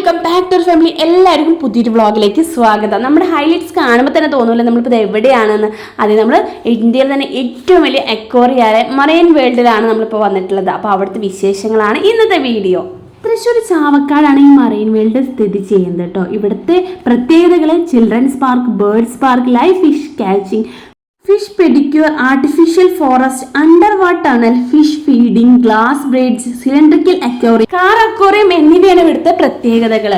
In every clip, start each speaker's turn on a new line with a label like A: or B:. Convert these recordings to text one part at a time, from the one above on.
A: Welcome back to family. എല്ലാവർക്കും പുതിയൊരു വ്ളോഗിലേക്ക് സ്വാഗതം. നമ്മുടെ ഹൈലൈറ്റ്സ് കാണുമ്പോൾ തന്നെ തോന്നുന്നില്ല നമ്മളിപ്പോൾ ഇത് എവിടെയാണെന്ന്. അത് നമ്മൾ ഇന്ത്യയിൽ തന്നെ ഏറ്റവും വലിയ അക്വേറിയമായ മറൈൻ വേൾഡിലാണ് നമ്മളിപ്പോൾ വന്നിട്ടുള്ളത്. അപ്പോൾ അവിടുത്തെ വിശേഷങ്ങളാണ് ഇന്നത്തെ വീഡിയോ. തൃശ്ശൂർ ചാവക്കാടാണ് ഈ മറൈൻ വേൾഡ് സ്ഥിതി ചെയ്യുന്നത് കേട്ടോ. ഇവിടുത്തെ പ്രത്യേകതകൾ children's park, birds park, live fish catching, fish pedicure, artificial forest, under water tunnel, fish feeding, glass bridge, cylindrical aquarium, car aquarium എന്നിവയാണ് ഇവിടുത്തെ പ്രത്യേകതകൾ.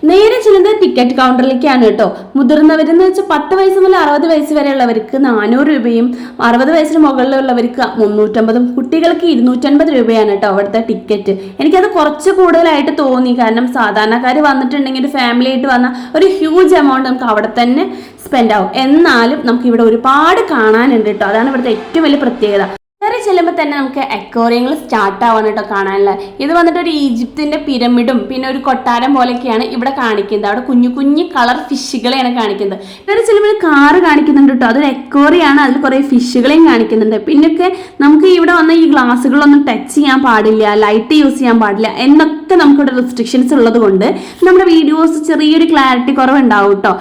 A: നേരെ ചെല്ലുന്നത് ടിക്കറ്റ് കൗണ്ടറിലേക്കാണ് കേട്ടോ. മുതിർന്നവരെന്ന് വെച്ചാൽ 10 വയസ്സ് മുതൽ 60 വയസ്സ് വരെയുള്ളവർക്ക് 400 രൂപയും 60 വയസ്സിന് മുകളിലുള്ളവർക്ക് 350, കുട്ടികൾക്ക് 250 രൂപയാണ് കേട്ടോ അവിടുത്തെ ടിക്കറ്റ്. എനിക്കത് കുറച്ച് കൂടുതലായിട്ട് തോന്നി. കാരണം സാധാരണക്കാർ വന്നിട്ടുണ്ടെങ്കിൽ ഒരു ഫാമിലി ആയിട്ട് വന്ന ഒരു ഹ്യൂജ് എമൗണ്ട് നമുക്ക് അവിടെ തന്നെ സ്പെൻഡ് ആവും. എന്നാലും നമുക്ക് ഇവിടെ ഒരുപാട് കാണാനുണ്ട് കേട്ടോ. അതാണ് ഇവിടുത്തെ ഏറ്റവും വലിയ പ്രത്യേകത. കയറി ചെല്ലുമ്പോൾ തന്നെ നമുക്ക് അക്വേറിയങ്ങൾ സ്റ്റാർട്ട് ആവാൻ കേട്ടോ കാണാനുള്ളത്. ഇത് വന്നിട്ട് ഒരു ഈജിപ്തിന്റെ പിരമിഡും പിന്നെ ഒരു കൊട്ടാരം പോലെയൊക്കെയാണ് ഇവിടെ കാണിക്കുന്നത്. അവിടെ കുഞ്ഞു കുഞ്ഞു കളർ ഫിഷുകളെയാണ് കാണിക്കുന്നത്. കയറി ചെല്ലുമ്പോൾ കാറ് കാണിക്കുന്നുണ്ട് കേട്ടോ. അതൊരു അക്വേറിയാണ്. അതിൽ കുറേ ഫിഷുകളെയും കാണിക്കുന്നുണ്ട്. പിന്നൊക്കെ നമുക്ക് ഇവിടെ വന്ന ഈ ഗ്ലാസ്സുകളൊന്നും ടച്ച് ചെയ്യാൻ പാടില്ല, ലൈറ്റ് യൂസ് ചെയ്യാൻ പാടില്ല എന്നൊക്കെ നമുക്കിവിടെ റെസ്ട്രിക്ഷൻസ് ഉള്ളത് കൊണ്ട് നമ്മുടെ വീഡിയോസ് ചെറിയൊരു ക്ലാരിറ്റി കുറവുണ്ടാവും കേട്ടോ.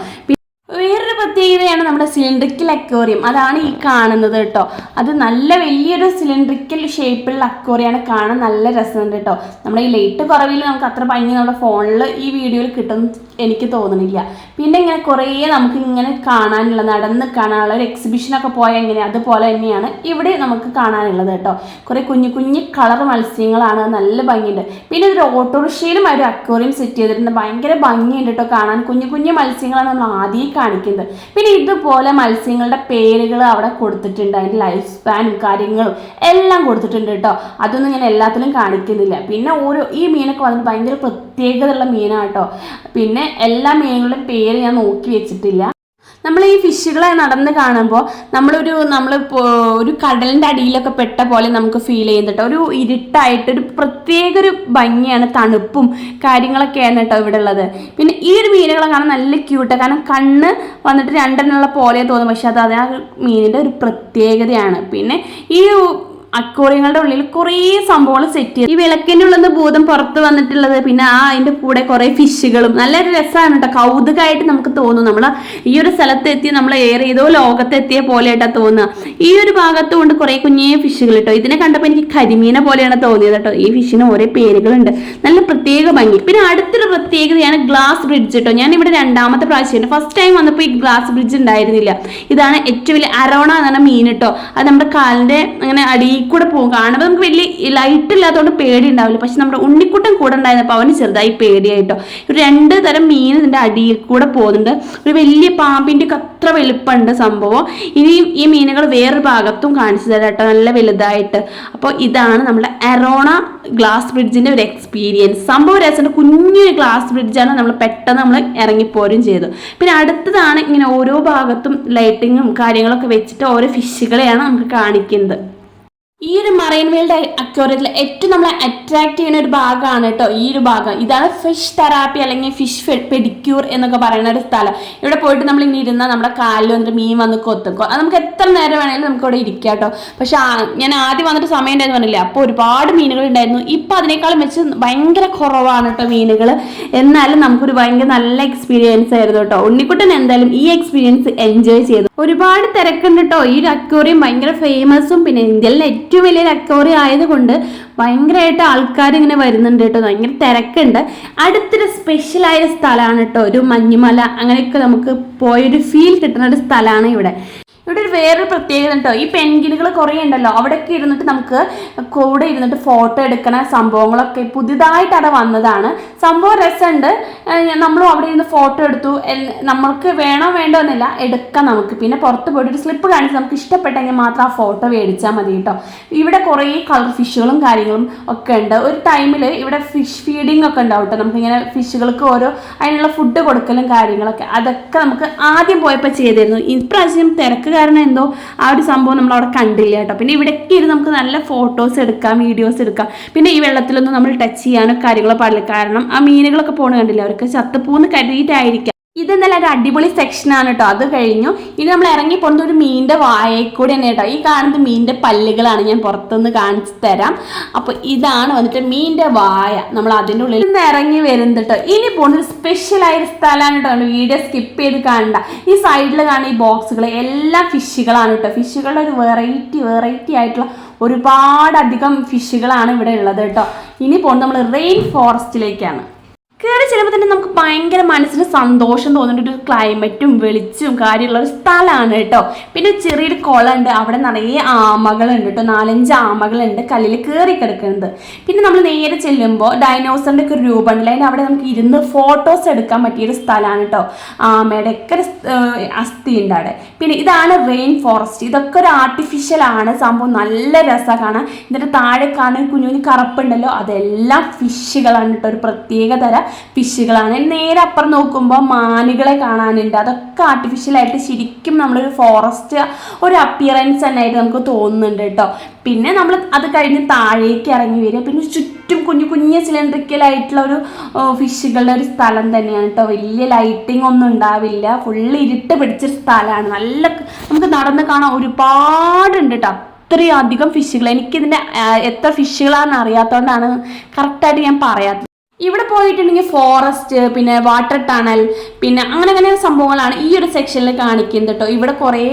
A: വേറൊരു പ്രത്യേകതയാണ് നമ്മുടെ സിലിണ്ടറിക്കൽ അക്വേറിയം. അതാണ് ഈ കാണുന്നത് കേട്ടോ. അത് നല്ല വലിയൊരു സിലിണ്ടറിക്കൽ ഷേപ്പിലുള്ള അക്വേറിയാണ്. കാണാൻ നല്ല രസമുണ്ട് കേട്ടോ. നമ്മുടെ ഈ ലൈറ്റ് കുറവിൽ നമുക്ക് അത്ര ഭംഗി നമ്മുടെ ഫോണിൽ ഈ വീഡിയോയിൽ കിട്ടും എനിക്ക് തോന്നുന്നില്ല. പിന്നെ ഇങ്ങനെ കുറേ നമുക്ക് ഇങ്ങനെ കാണാനുള്ള, നടന്ന് കാണാനുള്ള ഒരു എക്സിബിഷനൊക്കെ പോയാൽ എങ്ങനെ അതുപോലെ തന്നെയാണ് ഇവിടെ നമുക്ക് കാണാനുള്ളത് കേട്ടോ. കുറേ കുഞ്ഞു കുഞ്ഞു കളർ മത്സ്യങ്ങളാണ്, നല്ല ഭംഗിയുണ്ട്. പിന്നെ ഒരു ഓട്ടോറിക്ഷയിലും ഒരു അക്വേറിയം സെറ്റ് ചെയ്തിട്ടുണ്ട്. ഭയങ്കര ഭംഗിയുണ്ട് കേട്ടോ കാണാൻ. കുഞ്ഞു കുഞ്ഞു മത്സ്യങ്ങളാണ് നമ്മൾ ആദ്യം കാണിക്കുന്നത്. പിന്നെ ഇതുപോലെ മത്സ്യങ്ങളുടെ പേരുകൾ അവിടെ കൊടുത്തിട്ടുണ്ട്. അതിൻ്റെ ലൈഫ് സ്പാനും കാര്യങ്ങളും എല്ലാം കൊടുത്തിട്ടുണ്ട് കേട്ടോ. അതൊന്നും ഞാൻ എല്ലാത്തിലും കാണിക്കുന്നില്ല. പിന്നെ ഈ മീനൊക്കെ വന്നിട്ട് ഭയങ്കര പ്രത്യേകതയുള്ള മീനാണ് കേട്ടോ. പിന്നെ എല്ലാ മീനുകളുടെയും പേര് ഞാൻ നോക്കി വെച്ചിട്ടില്ല. നമ്മൾ ഈ ഫിഷുകളെ നടന്ന് കാണുമ്പോൾ ഒരു കടലിൻ്റെ അടിയിലൊക്കെ പെട്ട പോലെ നമുക്ക് ഫീൽ ചെയ്യുന്നുണ്ട്. ഒരു ഇരുട്ടായിട്ട് ഒരു പ്രത്യേക ഒരു ഭംഗിയാണ്, തണുപ്പും കാര്യങ്ങളൊക്കെയാണ് കേട്ടോ ഇവിടെ ഉള്ളത്. പിന്നെ ഈ ഒരു മീനുകളെ കാണാൻ നല്ല ക്യൂട്ടാണ്. കാരണം കണ്ണ് വന്നിട്ട് രണ്ടെണ്ണമുള്ള പോലെ തോന്നും, പക്ഷെ അത് ആ മീനിൻ്റെ ഒരു പ്രത്യേകതയാണ്. പിന്നെ ഈ അക്വേറിയങ്ങളുടെ ഉള്ളിൽ കുറേ സംഭവങ്ങൾ സെറ്റ് ചെയ്ത് ഈ വിളക്കിൻ്റെ ഉള്ളിൽ നിന്ന് ഭൂതം പുറത്ത് വന്നിട്ടുള്ളത്. പിന്നെ അതിൻ്റെ കൂടെ കുറേ ഫിഷുകളും നല്ലൊരു രസമാണ് കേട്ടോ. കൗതുകമായിട്ട് നമുക്ക് തോന്നും. നമ്മൾ ഈ ഒരു സ്ഥലത്തെത്തി നമ്മൾ ഏതോ ലോകത്തെത്തിയ പോലെയായിട്ടാണ് തോന്നുക. ഈ ഒരു ഭാഗത്ത് കൊണ്ട് കുറേ കുഞ്ഞേ ഫിഷുകൾ കേട്ടോ. ഇതിനെ കണ്ടപ്പോൾ എനിക്ക് കരിമീനെ പോലെയാണ് തോന്നിയത് കേട്ടോ. ഈ ഫിഷിന് ഓരോ പേരുകളുണ്ട്, നല്ല പ്രത്യേക ഭംഗി. പിന്നെ അടുത്തൊരു പ്രത്യേകതയാണ് ഗ്ലാസ് ബ്രിഡ്ജ് കേട്ടോ. ഞാനിവിടെ 2ാമത്തെ പ്രാവശ്യമാണ്. ഫസ്റ്റ് ടൈം വന്നപ്പോൾ ഈ ഗ്ലാസ് ബ്രിഡ്ജ് ഉണ്ടായിരുന്നില്ല. ഇതാണ് ഏറ്റവും വലിയ അരോണ എന്ന് പറഞ്ഞ മീൻ കേട്ടോ. അത് നമ്മുടെ കാലിൻ്റെ അങ്ങനെ കൂടെ പോകും. കാണുമ്പോൾ നമുക്ക് വലിയ ലൈറ്റ് ഇല്ലാത്തതുകൊണ്ട് പേടി ഉണ്ടാവില്ല. പക്ഷെ നമ്മുടെ ഉണ്ണിക്കുട്ടൻ കൂടെ ഉണ്ടായിരുന്നപ്പോൾ അവന് ചെറുതായി പേടിയായിട്ടോ. 2 തരം മീൻ ഇതിൻ്റെ അടിയിൽ കൂടെ പോകുന്നുണ്ട്. ഒരു വലിയ പാമ്പിൻ്റെ അത്ര വലുപ്പമുണ്ട് സംഭവം. ഇനിയും ഈ മീനുകൾ വേറൊരു ഭാഗത്തും കാണിച്ചു തരാം കേട്ടോ, നല്ല വലുതായിട്ട്. അപ്പോൾ ഇതാണ് നമ്മുടെ അരോണ ഗ്ലാസ് ബ്രിഡ്ജിൻ്റെ ഒരു എക്സ്പീരിയൻസ്. സംഭവം രസമുണ്ട്. കുഞ്ഞൊരു ഗ്ലാസ് ബ്രിഡ്ജാണ്. നമ്മൾ പെട്ടെന്ന് നമ്മൾ ഇറങ്ങിപ്പോരും ചെയ്തു. പിന്നെ അടുത്തതാണ് ഇങ്ങനെ ഓരോ ഭാഗത്തും ലൈറ്റിങ്ങും കാര്യങ്ങളൊക്കെ വെച്ചിട്ട് ഓരോ ഫിഷുകളെയാണ് നമുക്ക് കാണിക്കുന്നത്. ഈ ഒരു മറൈൻ വേൾഡ് അക്വേറിയത്തിൽ ഏറ്റവും നമ്മളെ അട്രാക്ട് ചെയ്യുന്ന ഒരു ഭാഗമാണ് കേട്ടോ ഈ ഒരു ഭാഗം. ഇതാണ് ഫിഷ് തെറാപ്പി അല്ലെങ്കിൽ ഫിഷ് പെഡിക്യൂർ എന്നൊക്കെ പറയുന്ന ഒരു സ്ഥലം. ഇവിടെ പോയിട്ട് നമ്മൾ ഇങ്ങനെ ഇരുന്നാൽ നമ്മുടെ കാലിൽ വന്നിട്ട് മീൻ വന്ന് കൊത്തും. അത് നമുക്ക് എത്ര നേരം വേണമെങ്കിലും നമുക്ക് ഇവിടെ ഇരിക്കാം കേട്ടോ. പക്ഷെ ഞാൻ ആദ്യം വന്നിട്ട് സമയം ഉണ്ടായിരുന്നു പറഞ്ഞില്ലേ, അപ്പോൾ ഒരുപാട് മീനുകൾ ഉണ്ടായിരുന്നു. ഇപ്പം അതിനേക്കാളും വെച്ച് ഭയങ്കര കുറവാണ് കേട്ടോ മീനുകൾ. എന്നാലും നമുക്കൊരു ഭയങ്കര നല്ല എക്സ്പീരിയൻസ് ആയിരുന്നു കേട്ടോ. ഉണ്ണിക്കുട്ടൻ എന്തായാലും ഈ എക്സ്പീരിയൻസ് എൻജോയ് ചെയ്തു. ഒരുപാട് തിരക്കുണ്ട് കേട്ടോ. ഈ ഒരു അക്വേറിയം ഭയങ്കര ഫേമസും പിന്നെ ഇന്ത്യയിലെ ഏറ്റവും വലിയൊരു അക്വേറിയം ആയതുകൊണ്ട് ഭയങ്കരമായിട്ട് ആൾക്കാർ ഇങ്ങനെ വരുന്നുണ്ട് കേട്ടോ. ഭയങ്കര തിരക്കുണ്ട്. അടുത്തൊരു സ്പെഷ്യലായ സ്ഥലമാണ് കേട്ടോ. ഒരു മഞ്ഞുമല അങ്ങനെയൊക്കെ നമുക്ക് പോയൊരു ഫീൽ കിട്ടുന്ന ഒരു സ്ഥലമാണ് ഇവിടെ. ഇവിടെ ഒരു വേറൊരു പ്രത്യേകത കേട്ടോ. ഈ പെൻഗിനുകൾ കുറേ ഉണ്ടല്ലോ, അവിടെയൊക്കെ ഇരുന്നിട്ട് നമുക്ക് കൂടെ ഇരുന്നിട്ട് ഫോട്ടോ എടുക്കുന്ന സംഭവങ്ങളൊക്കെ പുതിയതായിട്ട് അവിടെ വന്നതാണ്. സംഭവം രസമുണ്ട്. നമ്മളും അവിടെ ഇരുന്ന് ഫോട്ടോ എടുത്തു. നമ്മൾക്ക് വേണോ വേണ്ടോ എന്നില്ല, എടുക്കാം നമുക്ക്. പിന്നെ പുറത്ത് പോയിട്ട് ഒരു സ്ലിപ്പ് കാണിച്ച് നമുക്ക് ഇഷ്ടപ്പെട്ടെങ്കിൽ മാത്രം ആ ഫോട്ടോ മേടിച്ചാൽ മതി കേട്ടോ. ഇവിടെ കുറേ കളർ ഫിഷുകളും കാര്യങ്ങളും ഒക്കെ ഉണ്ട്. ഒരു ടൈമിൽ ഇവിടെ ഫിഷ് ഫീഡിങ് ഒക്കെ ഉണ്ടാവും കേട്ടോ. നമുക്കിങ്ങനെ ഫിഷുകൾക്ക് അതിനുള്ള ഫുഡ് കൊടുക്കലും കാര്യങ്ങളൊക്കെ അതൊക്കെ നമുക്ക് ആദ്യം പോയപ്പോൾ ചെയ്തിരുന്നു. ഇപ്രാവശ്യം തിരക്ക് കാരണം എന്തോ ആ ഒരു സംഭവം നമ്മൾ അവിടെ കണ്ടില്ല കേട്ടോ. പിന്നെ ഇവിടേക്ക് ഇരുന്ന് നമുക്ക് നല്ല ഫോട്ടോസ് എടുക്കാം, വീഡിയോസ് എടുക്കാം. പിന്നെ ഈ വെള്ളത്തിലൊന്നും നമ്മൾ ടച്ച് ചെയ്യാനോ കാര്യങ്ങളോ പാടില്ല. കാരണം ആ മീനുകളൊക്കെ പോകണ കണ്ടില്ല, അവർക്ക് ചത്തുപൂന്ന് കരുതിയിട്ടായിരിക്കാം. ഇത് നല്ല ഒരു അടിപൊളി സെക്ഷനാണ് കേട്ടോ. അത് കഴിഞ്ഞു. ഇനി നമ്മൾ ഇറങ്ങി പോകുന്നത് ഒരു മീനിന്റെ വായയിൽ കൂടി തന്നെ കേട്ടോ. ഈ കാണുന്നത് മീനിന്റെ പല്ലുകളാണ്. ഞാൻ പുറത്തുനിന്ന് കാണിച്ചു തരാം. അപ്പോൾ ഇതാണ് വന്നിട്ട് മീനിന്റെ വായ. നമ്മൾ അതിൻ്റെ ഉള്ളിൽ നിന്ന് ഇറങ്ങി വരുന്നത് കേട്ടോ. ഇനി പോകുന്നത് സ്പെഷ്യലായ ഒരു സ്ഥലമാണ് കേട്ടോ. വീഡിയോ സ്കിപ്പ് ചെയ്ത് കാണണ്ട. ഈ സൈഡിൽ കാണുന്ന ഈ ബോക്സുകൾ എല്ലാം ഫിഷുകളാണ് കേട്ടോ. ഫിഷുകളുടെ ഒരു വെറൈറ്റി ആയിട്ടുള്ള ഒരുപാടധികം ഫിഷുകളാണ് ഇവിടെ ഉള്ളത് കേട്ടോ. ഇനി പോകുന്നത് നമ്മൾ റെയിൻ ഫോറസ്റ്റിലേക്കാണ്. കയറി ചെല്ലുമ്പോൾ തന്നെ നമുക്ക് ഭയങ്കര മനസ്സിന് സന്തോഷം തോന്നുന്ന ഒരു ക്ലൈമറ്റും വെളിച്ചവും കാര്യമുള്ള ഒരു സ്ഥലമാണ് കേട്ടോ. പിന്നെ ചെറിയൊരു കുളമുണ്ട്. അവിടെ നിറയെ ആമകളുണ്ട് കേട്ടോ. 4-5 ആമകളുണ്ട് കല്ലിൽ കയറി കിടക്കുന്നത്. പിന്നെ നമ്മൾ നേരെ ചെല്ലുമ്പോൾ ഡൈനോസറിൻ്റെ ഒക്കെ ഒരു രൂപമുണ്ടല്ലോ. അതിന് അവിടെ നമുക്ക് ഇരുന്ന് ഫോട്ടോസ് എടുക്കാൻ പറ്റിയൊരു സ്ഥലമാണ് കേട്ടോ. ആമയുടെ ഒക്കെ അസ്ഥി ഉണ്ട് അവിടെ. പിന്നെ ഇതാണ് റെയിൻ ഫോറസ്റ്റ്. ഇതൊക്കെ ഒരു ആർട്ടിഫിഷ്യലാണ് സംഭവം. നല്ല രസമാണ് കാണാൻ. ഇതിൻ്റെ താഴെ കാണാൻ കുഞ്ഞു കറുപ്പുണ്ടല്ലോ, അതെല്ലാം ഫിഷുകളാണ് കേട്ടോ. ഒരു പ്രത്യേക തരം ഫിഷുകളാണ്. നേരെ അപ്പുറം നോക്കുമ്പോൾ മാനുകളെ കാണാനുണ്ട്. അതൊക്കെ ആർട്ടിഫിഷ്യലായിട്ട് ശരിക്കും നമ്മളൊരു ഫോറസ്റ്റ് ഒരു അപ്പിയറൻസ് തന്നെ ആയിട്ട് നമുക്ക് തോന്നുന്നുണ്ട് കേട്ടോ. പിന്നെ നമ്മൾ അത് കഴിഞ്ഞ് താഴേക്ക് ഇറങ്ങി വരിക. പിന്നെ ചുറ്റും കുഞ്ഞു സിലിണ്ടറിക്കലായിട്ടുള്ള ഒരു ഫിഷുകളുടെ ഒരു സ്ഥലം തന്നെയാണ് കേട്ടോ. വലിയ ലൈറ്റിംഗ് ഒന്നും ഉണ്ടാവില്ല. ഫുള്ള് ഇരുട്ട് പിടിച്ചൊരു സ്ഥലമാണ്. നല്ല നമുക്ക് നടന്ന് കാണാൻ ഒരുപാടുണ്ട് കേട്ടോ. അത്രയും അധികം ഫിഷുകൾ. എനിക്കിതിൻ്റെ എത്ര ഫിഷുകളാണെന്ന് അറിയാത്തതുകൊണ്ടാണ് കറക്റ്റായിട്ട് ഞാൻ പറയാത്തത്. ഇവിടെ പോയിട്ടുണ്ടെങ്കിൽ ഫോറസ്റ്റ്, പിന്നെ വാട്ടർ ടണൽ, പിന്നെ അങ്ങനെ സംഭവങ്ങളാണ് ഈ ഒരു സെക്ഷനിൽ കാണിക്കുന്നത് കേട്ടോ. ഇവിടെ കുറേ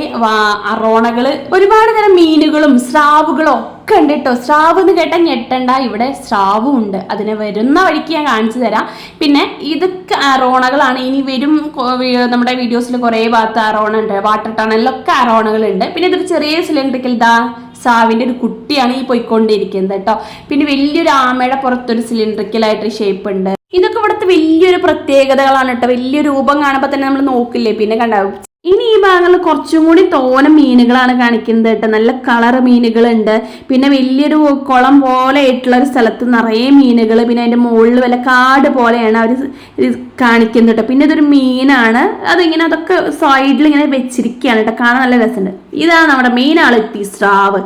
A: അറോണകൾ, ഒരുപാട് തരം മീനുകളും സ്രാവുകളും ഒക്കെ ഉണ്ട് കേട്ടോ. സ്രാവ് എന്ന് കേട്ടാൽ ഞെട്ടണ്ട, ഇവിടെ സ്രാവും ഉണ്ട്. അതിനെ വരുന്ന വഴിക്ക് ഞാൻ കാണിച്ചു തരാം. പിന്നെ ഇതൊക്കെ അറോണകളാണ്. ഇനി വരും നമ്മുടെ വീഡിയോസിൽ കുറേ ഭാഗത്ത് അറോണ ഉണ്ട്. വാട്ടർ ടണലിലൊക്കെ അറോണകളുണ്ട്. പിന്നെ ഇതൊരു ചെറിയ സിലിണ്ടറിക്കൽ സാവിൻ്റെ ഒരു കുട്ടിയാണ് ഈ പോയിക്കൊണ്ടിരിക്കുന്നത് കേട്ടോ. പിന്നെ വലിയൊരു ആമയുടെ പുറത്തൊരു സിലിണ്ടറിക്കലായിട്ട് ഷേപ്പ് ഉണ്ട്. ഇതൊക്കെ ഇവിടുത്തെ വലിയൊരു പ്രത്യേകതകളാണ് കേട്ടോ. വലിയ രൂപം കാണുമ്പോൾ തന്നെ നമ്മൾ നോക്കില്ലേ, പിന്നെ കണ്ടാവും. ഇനി ഈ ഭാഗങ്ങളിൽ കുറച്ചും കൂടി തോനെ മീനുകളാണ് കാണിക്കുന്നത് കേട്ടോ. നല്ല കളർ മീനുകളുണ്ട്. പിന്നെ വലിയൊരു കുളം പോലെ ആയിട്ടുള്ള ഒരു സ്ഥലത്ത് നിറയെ മീനുകൾ. പിന്നെ അതിൻ്റെ മുകളിൽ വല്ല കാട് പോലെയാണ് അവർ കാണിക്കുന്നത് കേട്ടോ. പിന്നെ ഇതൊരു മീനാണ്. അതിങ്ങനെ അതൊക്കെ സൈഡിൽ ഇങ്ങനെ വെച്ചിരിക്കുകയാണ് കേട്ടോ. കാണാൻ നല്ല രസമുണ്ട്. ഇതാണ് നമ്മുടെ മെയിൻ ആളെത്തി, സ്രാവ്.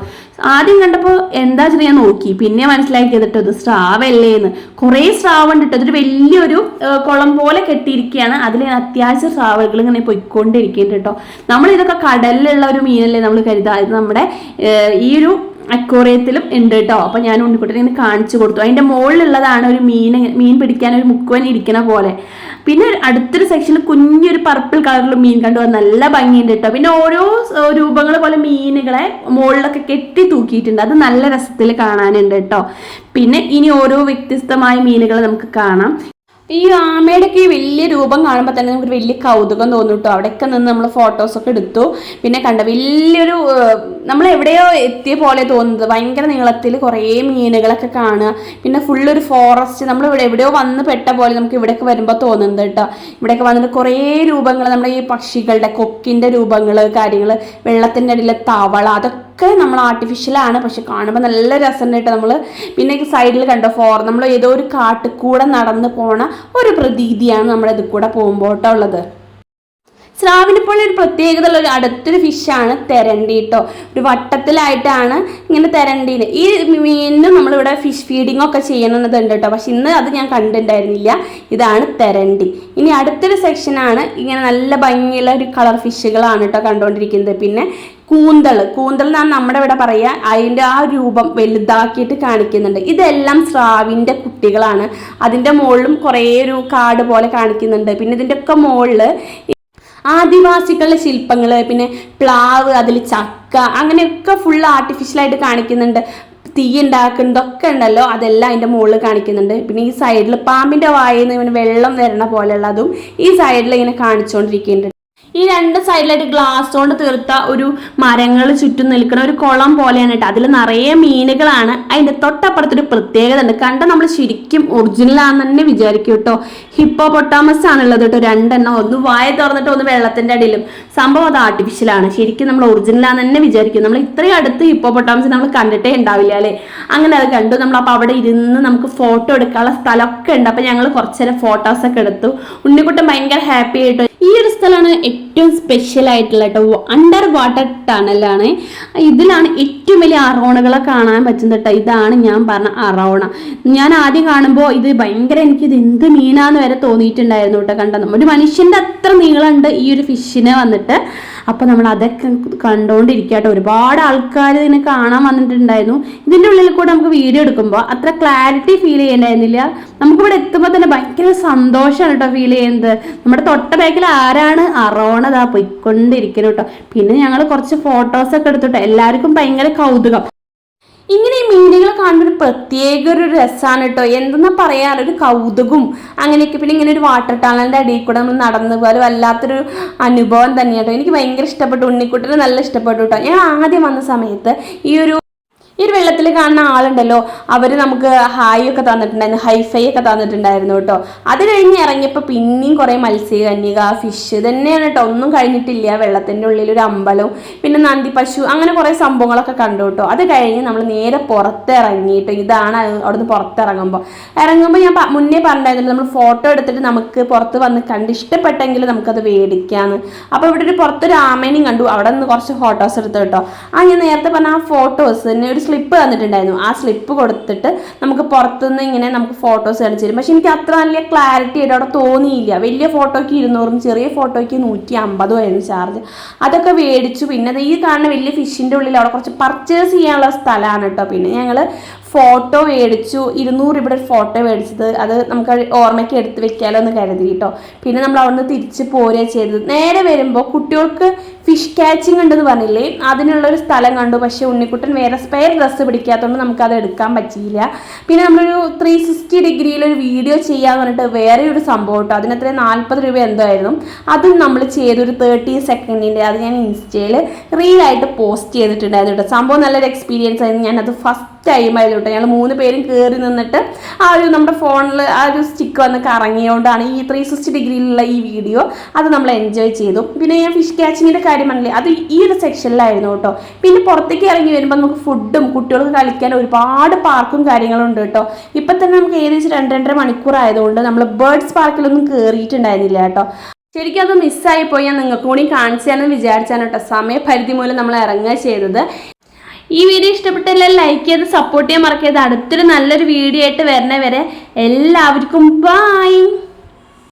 A: ആദ്യം കണ്ടപ്പോൾ എന്താ വെച്ചാൽ ഞാൻ നോക്കി, പിന്നെ മനസ്സിലാക്കിയത് കേട്ടോ ഇത് സ്രാവല്ലേന്ന്. കുറേ സ്രാവ് ഉണ്ട് കേട്ടോ. ഇതൊരു വലിയൊരു കുളം പോലെ കെട്ടിയിരിക്കുകയാണ്. അതിൽ അത്യാവശ്യം സ്രാവുകൾ ഇങ്ങനെ പൊയ്ക്കൊണ്ടിരിക്കുന്നുണ്ട് കേട്ടോ. നമ്മളിതൊക്കെ കടലിലുള്ള ഒരു മീനല്ലേ നമ്മൾ കരുതാ. ഇത് നമ്മുടെ ഈ ഒരു അക്വേറിയത്തിലും ഉണ്ട് കേട്ടോ. അപ്പം ഞാൻ ഉണ്ണിക്കുട്ടനെ ഇങ്ങനെ കാണിച്ചു കൊടുത്തു. അതിൻ്റെ മുകളിലുള്ളതാണ് ഒരു മീൻ പിടിക്കാൻ ഒരു മുക്കുവൻ ഇരിക്കണ പോലെ. പിന്നെ അടുത്തൊരു സെക്ഷനിൽ കുഞ്ഞൊരു പർപ്പിൾ കളറിൽ മീൻ കണ്ടു. നല്ല ഭംഗിയുണ്ട് കേട്ടോ. പിന്നെ ഓരോ രൂപങ്ങൾ പോലെ മീനുകളെ മുകളിലൊക്കെ കെട്ടി തൂക്കിയിട്ടുണ്ട്. അത് നല്ല രസത്തിൽ കാണാനുണ്ട് കേട്ടോ. പിന്നെ ഇനി ഓരോ വ്യത്യസ്തമായ മീനുകൾ നമുക്ക് കാണാം. ഈ ആമയുടെ ഒക്കെ വലിയ രൂപം കാണുമ്പോൾ തന്നെ നമുക്ക് വലിയ കൗതുകം തോന്നും കേട്ടോ. അവിടെയൊക്കെ നിന്ന് നമ്മൾ ഫോട്ടോസൊക്കെ എടുത്തു. പിന്നെ കണ്ട വലിയൊരു നമ്മൾ എവിടെയോ എത്തിയ പോലെ തോന്നുന്നത്. ഭയങ്കര നീളത്തിൽ കുറേ മീനുകളൊക്കെ കാണുക. പിന്നെ ഫുള്ളൊരു ഫോറസ്റ്റ്. നമ്മൾ ഇവിടെ എവിടെയോ വന്ന് പെട്ട പോലെ നമുക്ക് ഇവിടെയൊക്കെ വരുമ്പോൾ തോന്നുന്നുണ്ട് കേട്ടോ. ഇവിടെയൊക്കെ വന്നിട്ട് കുറേ രൂപങ്ങൾ, നമ്മുടെ ഈ പക്ഷികളുടെ കൊക്കിൻ്റെ രൂപങ്ങൾ, കാര്യങ്ങൾ, വെള്ളത്തിൻ്റെ അടിയിലെ തവള, അതൊക്കെ നമ്മൾ ആർട്ടിഫിഷ്യലാണ്. പക്ഷെ കാണുമ്പോൾ നല്ല രസമുണ്ട് കേട്ടോ. നമ്മൾ പിന്നെ സൈഡിൽ കണ്ടോ നമ്മൾ ഏതോ ഒരു കാട്ടിൽ നടന്ന് പോണ ഒരു പ്രതീതിയാണ് നമ്മുടെ ഇതിൽ കൂടെ പോകുമ്പോൾ കേട്ടോ ഉള്ളത്. സ്രാവിനെ പോലെ ഒരു പ്രത്യേകത ഉള്ള ഒരു അടുത്തൊരു ഫിഷാണ് തെരണ്ടി കേട്ടോ. ഒരു വട്ടത്തിലായിട്ടാണ് ഇങ്ങനെ തെരണ്ടീന്. ഈ മീനിന് നമ്മളിവിടെ ഫിഷ് ഫീഡിങ് ഒക്കെ ചെയ്യണമെന്നുണ്ട് കേട്ടോ. പക്ഷെ ഇന്ന് അത് ഞാൻ കണ്ടിട്ടുണ്ടായിരുന്നില്ല. ഇതാണ് തെരണ്ടി. ഇനി അടുത്തൊരു സെക്ഷനാണ് ഇങ്ങനെ നല്ല ഭംഗിയുള്ള ഒരു കളർ ഫിഷുകളാണ് കേട്ടോ കണ്ടുകൊണ്ടിരിക്കുന്നത്. പിന്നെ കൂന്തൽ എന്നാണ് നമ്മുടെ ഇവിടെ പറയുക. അതിൻ്റെ ആ രൂപം വലുതാക്കിയിട്ട് കാണിക്കുന്നുണ്ട്. ഇതെല്ലാം സ്രാവിൻ്റെ കുട്ടികളാണ്. അതിൻ്റെ മുകളിലും കുറേ ഒരു കാട് പോലെ കാണിക്കുന്നുണ്ട്. പിന്നെ ഇതിൻ്റെ ഒക്കെ മുകളിൽ ആദിവാസികളുടെ ശില്പങ്ങൾ, പിന്നെ പ്ലാവ്, അതിൽ ചക്ക, അങ്ങനെയൊക്കെ ഫുൾ ആർട്ടിഫിഷ്യലായിട്ട് കാണിക്കുന്നുണ്ട്. തീ ഉണ്ടാക്കുന്നതൊക്കെ ഉണ്ടല്ലോ, അതെല്ലാം അതിൻ്റെ മുകളിൽ കാണിക്കുന്നുണ്ട്. പിന്നെ ഈ സൈഡിൽ പാമ്പിൻ്റെ വായിൽ നിന്ന് ഇങ്ങനെ വെള്ളം വരണ പോലെയുള്ളതും ഈ സൈഡിൽ ഇങ്ങനെ കാണിച്ചുകൊണ്ടിരിക്കുന്നുണ്ട്. ഈ രണ്ട് സൈഡിലായിട്ട് ഗ്ലാസ് കൊണ്ട് തീർത്ത ഒരു മരങ്ങൾ ചുറ്റും നിൽക്കുന്ന ഒരു കുളം പോലെയാണ് കേട്ടോ. അതിൽ നിറയെ മീനുകളാണ്. അതിൻ്റെ തൊട്ടപ്പുറത്തൊരു പ്രത്യേകത ഉണ്ട്. കണ്ട നമ്മൾ ശരിക്കും ഒറിജിനലാണെന്ന് തന്നെ വിചാരിക്കും കേട്ടോ. ഹിപ്പോപൊട്ടാമസ് ആണുള്ളത് കേട്ടോ. 2 എണ്ണം. ഒന്ന് വായ തുറന്നിട്ട് ഒന്ന് വെള്ളത്തിൻ്റെ അടിയിലും. സംഭവം അത് ആർട്ടിഫിഷ്യലാണ്. ശരിക്കും നമ്മൾ ഒറിജിനലാന്ന് തന്നെ വിചാരിക്കും. നമ്മൾ ഇത്രയും അടുത്ത് ഹിപ്പോപൊട്ടാമസ് നമ്മൾ കണ്ടിട്ടേ ഉണ്ടാവില്ല അല്ലേ. അങ്ങനെ അത് കണ്ടു. നമ്മളപ്പോൾ അവിടെ ഇരുന്ന് നമുക്ക് ഫോട്ടോ എടുക്കാനുള്ള സ്ഥലമൊക്കെ ഉണ്ട്. അപ്പം ഞങ്ങൾ കുറച്ച് നേരം ഫോട്ടോസൊക്കെ എടുത്തു. ഉണ്ണിക്കുട്ടൻ ഭയങ്കര ഹാപ്പി ആയിട്ട് ഈ ഒരു സ്ഥലമാണ് ഏറ്റവും സ്പെഷ്യൽ ആയിട്ടുള്ള കേട്ടോ. അണ്ടർ വാട്ടർ ടണലാണ്. ഇതിലാണ് ഏറ്റവും വലിയ അറോണകളെ കാണാൻ പറ്റുന്നത് കേട്ടോ. ഇതാണ് ഞാൻ പറഞ്ഞ അറോണ. ഞാൻ ആദ്യം കാണുമ്പോൾ ഇത് ഭയങ്കര എനിക്കിത് എന്ത് മീനാന്ന് വരെ തോന്നിയിട്ടുണ്ടായിരുന്നു കേട്ടോ. കണ്ടോ, ഒരു മനുഷ്യൻ്റെ അത്ര നീളമുണ്ട് ഈ ഒരു ഫിഷിനെ വന്നിട്ട്. അപ്പോൾ നമ്മൾ അതൊക്കെ കണ്ടുകൊണ്ടിരിക്കുക കേട്ടോ. ഒരുപാട് ആൾക്കാർ ഇതിനെ കാണാൻ വന്നിട്ടുണ്ടായിരുന്നു. ഇതിൻ്റെ ഉള്ളിൽ കൂടെ നമുക്ക് വീഡിയോ എടുക്കുമ്പോൾ അത്ര ക്ലാരിറ്റി ഫീൽ ചെയ്യണ്ടായിരുന്നില്ല. നമുക്കിവിടെ എത്തുമ്പോൾ തന്നെ ഭയങ്കര സന്തോഷമാണ് കേട്ടോ ഫീൽ ചെയ്യുന്നത്. നമ്മുടെ തൊട്ട ബാക്കിൽ ആരാണ് അറോണതാ പോയിക്കൊണ്ടിരിക്കുന്നു കേട്ടോ. പിന്നെ ഞങ്ങൾ കുറച്ച് ഫോട്ടോസൊക്കെ എടുത്തിട്ടോ. എല്ലാവർക്കും ഭയങ്കര കൗതുകം. ഇങ്ങനെ ഈ മീനുകളെ കാണുമ്പോൾ ഒരു പ്രത്യേക ഒരു രസമാണ് കേട്ടോ. എന്തെന്നാ പറയാൻ, ഒരു കൗതുകവും അങ്ങനെയൊക്കെ. പിന്നെ ഇങ്ങനെ ഒരു വാട്ടർ ടണലിൻ്റെ അടിയിൽ കൂടെ നമ്മൾ നടന്നു പോലെ വല്ലാത്തൊരു അനുഭവം തന്നെയാണ് കേട്ടോ. എനിക്ക് ഭയങ്കര ഇഷ്ടപ്പെട്ടു. ഉണ്ണിക്കുട്ടന് നല്ല ഇഷ്ടപ്പെട്ടു കേട്ടോ. ഞാൻ ആദ്യം വന്ന സമയത്ത് ഈ ഒരു വെള്ളത്തിൽ കാണുന്ന ആളുണ്ടല്ലോ, അവർ നമുക്ക് ഹായ് ഒക്കെ തന്നിട്ടുണ്ടായിരുന്നു, ഹൈഫൈ ഒക്കെ തന്നിട്ടുണ്ടായിരുന്നു കേട്ടോ. അത് കഴിഞ്ഞ് ഇറങ്ങിയപ്പോൾ പിന്നെയും കുറേ മത്സ്യകന്യക, ഫിഷ് തന്നെയാണ് കേട്ടോ. ഒന്നും കഴിഞ്ഞിട്ടില്ല. വെള്ളത്തിൻ്റെ ഉള്ളിൽ ഒരു അമ്പലവും പിന്നെ നന്ദി പശു അങ്ങനെ കുറേ സംഭവങ്ങളൊക്കെ കണ്ടു കേട്ടോ. അത് കഴിഞ്ഞ് നമ്മൾ നേരെ പുറത്തിറങ്ങിയിട്ട് ഇതാണ് അവിടുന്ന് പുറത്തിറങ്ങുമ്പോൾ ഞാൻ മുന്നേ പറഞ്ഞിരുന്നത് നമ്മൾ ഫോട്ടോ എടുത്തിട്ട് നമുക്ക് പുറത്ത് വന്ന് കണ്ട് ഇഷ്ടപ്പെട്ടെങ്കിൽ നമുക്കത് മേടിക്കാമെന്ന്. അപ്പോൾ ഇവിടെ ഒരു പുറത്തൊരു ആമേനെയും കണ്ടു. അവിടെ നിന്ന് കുറച്ച് ഫോട്ടോസ് എടുത്തു കേട്ടോ. ഞാൻ നേരത്തെ പറഞ്ഞ ആ ഫോട്ടോസ് തന്നെ ഒരു സ്ലിപ്പ് തന്നിട്ടുണ്ടായിരുന്നു. ആ സ്ലിപ്പ് കൊടുത്തിട്ട് നമുക്ക് പുറത്തുനിന്ന് ഇങ്ങനെ നമുക്ക് ഫോട്ടോസ് കാണിച്ചു തരും. പക്ഷെ എനിക്ക് അത്ര നല്ല ക്ലാരിറ്റി ആയിട്ട് അവിടെ തോന്നിയില്ല. വലിയ ഫോട്ടോയ്ക്ക് 200, ചെറിയ ഫോട്ടോയ്ക്ക് 150 ആയിരുന്നു ചാർജ്. അതൊക്കെ മേടിച്ചു. പിന്നെ ഈ കാണുന്ന വലിയ ഫിഷിൻ്റെ ഉള്ളിൽ അവിടെ കുറച്ച് പർച്ചേസ് ചെയ്യാനുള്ള സ്ഥലമാണ് കേട്ടോ. പിന്നെ ഞങ്ങൾ ഫോട്ടോ മേടിച്ചു. 200 ഇവിടെ ഫോട്ടോ മേടിച്ചത്. അത് നമുക്ക് ഓർമ്മയ്ക്ക് എടുത്ത് വെക്കാലോ എന്ന് കരുതി കേട്ടോ. പിന്നെ നമ്മൾ അവിടെ നിന്ന് തിരിച്ച് പോരുക ചെയ്തത്. നേരെ വരുമ്പോൾ കുട്ടികൾക്ക് ഫിഷ് ക്യാച്ചിങ് ഉണ്ടെന്ന് പറഞ്ഞില്ലേ, അതിനുള്ളൊരു സ്ഥലം കണ്ടു. പക്ഷേ ഉണ്ണിക്കുട്ടൻ വേറെ സ്പെയർ ഡ്രസ്സ് പിടിക്കാത്തതുകൊണ്ട് നമുക്കത് എടുക്കാൻ പറ്റിയില്ല. പിന്നെ നമ്മളൊരു 360 ഡിഗ്രിയിലൊരു വീഡിയോ ചെയ്യാന്ന് പറഞ്ഞിട്ട് വേറെ ഒരു സംഭവം കേട്ടോ. അതിനത്ര 40 രൂപ എന്തോ ആയിരുന്നു. അതും നമ്മൾ ചെയ്തൊരു 30 സെക്കൻഡിൻ്റെ. അത് ഞാൻ ഇൻസ്റ്റയിൽ റീലായിട്ട് പോസ്റ്റ് ചെയ്തിട്ടുണ്ടായിരുന്നു കേട്ടോ. സംഭവം നല്ലൊരു എക്സ്പീരിയൻസ് ആയിരുന്നു. ഞാനത് ഫസ്റ്റ് ടൈം ആയിരുന്നു കേട്ടോ. ഞങ്ങൾ 3 പേരും കയറി നിന്നിട്ട് ആ ഒരു നമ്മുടെ ഫോണിൽ ആ ഒരു സ്റ്റിക്ക് വന്ന് കറങ്ങിയോണ്ടാണ് ഈ 360 ഡിഗ്രിയിലുള്ള ഈ വീഡിയോ. അത് നമ്മൾ എൻജോയ് ചെയ്തു. പിന്നെ ഞാൻ ഫിഷ് ക്യാച്ചിങ്ങിൻ്റെ കാര്യം പറഞ്ഞില്ലേ, അത് ഈ ഒരു സെക്ഷനിലായിരുന്നു കേട്ടോ. പിന്നെ പുറത്തേക്ക് ഇറങ്ങി വരുമ്പോൾ നമുക്ക് ഫുഡും കുട്ടികൾക്ക് കളിക്കാൻ ഒരുപാട് പാർക്കും കാര്യങ്ങളും ഉണ്ട് കേട്ടോ. ഇപ്പം തന്നെ നമുക്ക് ഏകദേശം 2-2.5 മണിക്കൂർ ആയതുകൊണ്ട് നമ്മൾ ബേർഡ്സ് പാർക്കിലൊന്നും കയറിയിട്ടുണ്ടായിരുന്നില്ല കേട്ടോ. ശരിക്കും അത് മിസ്സായി പോയി. ഞാൻ നിങ്ങൾക്ക് കൂടി കാണിച്ചാണെന്ന് വിചാരിച്ചാണ് കേട്ടോ. സമയപരിധി മൂലം നമ്മൾ ഇറങ്ങുക ചെയ്തത്. ഈ വീഡിയോ ഇഷ്ടപ്പെട്ടെല്ലാം ലൈക്ക് ചെയ്ത് സപ്പോർട്ട് ചെയ്യാൻ മറക്കരുത്. അടുത്തൊരു നല്ലൊരു വീഡിയോ ആയിട്ട് വരുന്നവരെ എല്ലാവർക്കും ബൈ.